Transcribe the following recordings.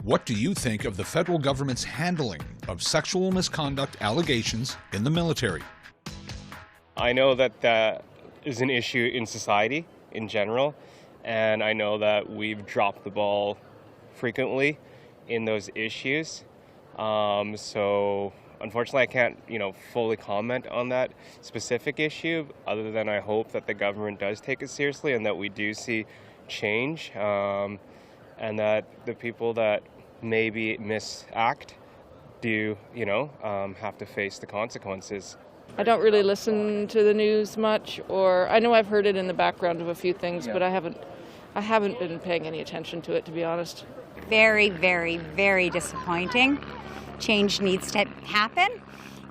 What do you think of the federal government's handling of sexual misconduct allegations in the military? I know that that is an issue in society in general, and I know that we've dropped the ball frequently in those issues. So unfortunately, I can't, fully comment on that specific issue, other than I hope that the government does take it seriously and that we do see change, and that the people that maybe misact do, have to face the consequences. I don't really listen to the news much, or I know I've heard it in the background of a few things, but I haven't been paying any attention to it, to be honest. Very, very, very disappointing. Change needs to happen,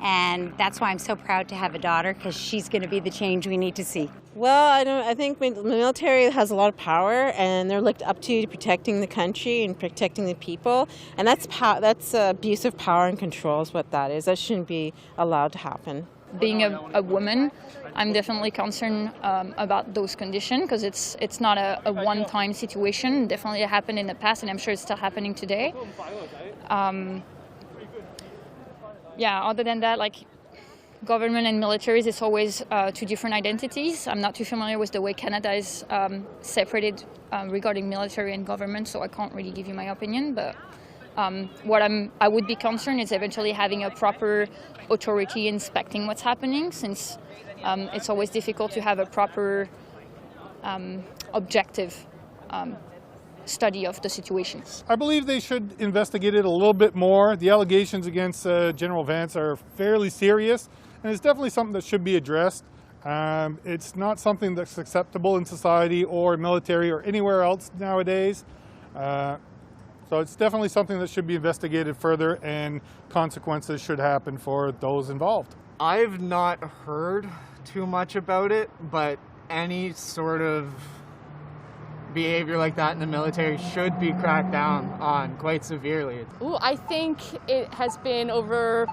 and that's why I'm so proud to have a daughter, because she's going to be the change we need to see. Well, I think the military has a lot of power, and they're looked up to protecting the country and protecting the people, and that's abuse of power and control is what that is. That shouldn't be allowed to happen. Being a woman, I'm definitely concerned about those conditions, because it's not a one-time situation. Definitely it happened in the past, and I'm sure it's still happening today. Other than that, government and militaries, it's always two different identities. I'm not too familiar with the way Canada is separated regarding military and government, so I can't really give you my opinion. But I would be concerned is eventually having a proper authority inspecting what's happening, since it's always difficult to have a proper objective study of the situation. I believe they should investigate it a little bit more. The allegations against General Vance are fairly serious, and it's definitely something that should be addressed. It's not something that's acceptable in society or military or anywhere else nowadays. So it's definitely something that should be investigated further, and consequences should happen for those involved. I've not heard too much about it, but any sort of behavior like that in the military should be cracked down on quite severely. Ooh, I think it has been over.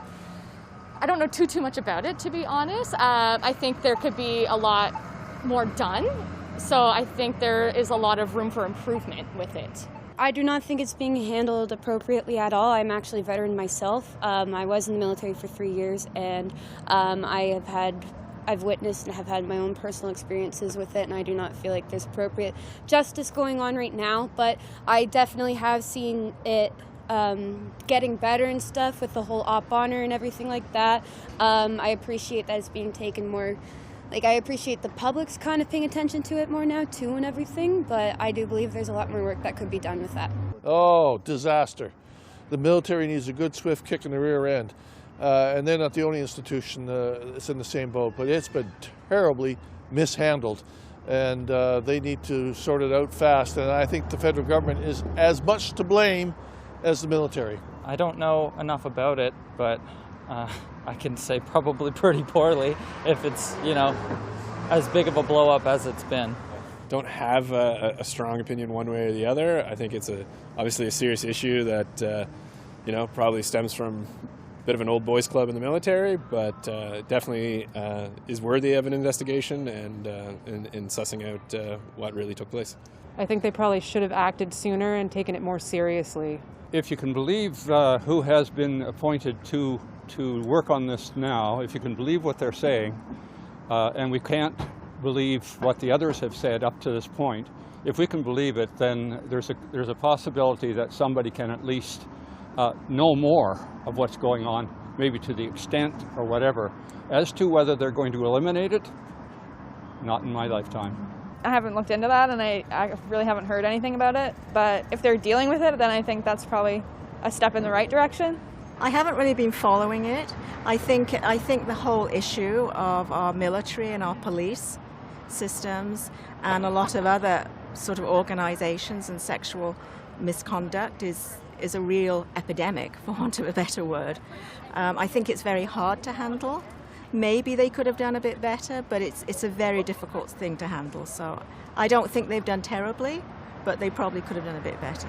I don't know too much about it, to be honest. I think there could be a lot more done. So I think there is a lot of room for improvement with it. I do not think it's being handled appropriately at all. I'm actually a veteran myself. I was in the military for 3 years, and I've witnessed and have had my own personal experiences with it, and I do not feel like there's appropriate justice going on right now, but I definitely have seen it getting better and stuff with the whole op honor and everything like that. I appreciate that it's being taken more, I appreciate the public's kind of paying attention to it more now too and everything, but I do believe there's a lot more work that could be done with that. Oh, disaster. The military needs a good swift kick in the rear end. And they're not the only institution that's in the same boat, but it's been terribly mishandled, and they need to sort it out fast. And I think the federal government is as much to blame as the military. I don't know enough about it, but I can say probably pretty poorly if it's, as big of a blow-up as it's been. Don't have a strong opinion one way or the other. I think it's obviously a serious issue that, probably stems from bit of an old boys club in the military, but definitely is worthy of an investigation and in sussing out what really took place. I think they probably should have acted sooner and taken it more seriously. If you can believe who has been appointed to work on this now, if you can believe what they're saying, and we can't believe what the others have said up to this point, if we can believe it, then there's a possibility that somebody can at least know more of what's going on, maybe to the extent or whatever. As to whether they're going to eliminate it, not in my lifetime. I haven't looked into that, and I really haven't heard anything about it, but if they're dealing with it, then I think that's probably a step in the right direction. I haven't really been following it. I think the whole issue of our military and our police systems and a lot of other sort of organizations and sexual misconduct is a real epidemic, for want of a better word. I think it's very hard to handle. Maybe they could have done a bit better, but it's a very difficult thing to handle. So I don't think they've done terribly, but they probably could have done a bit better.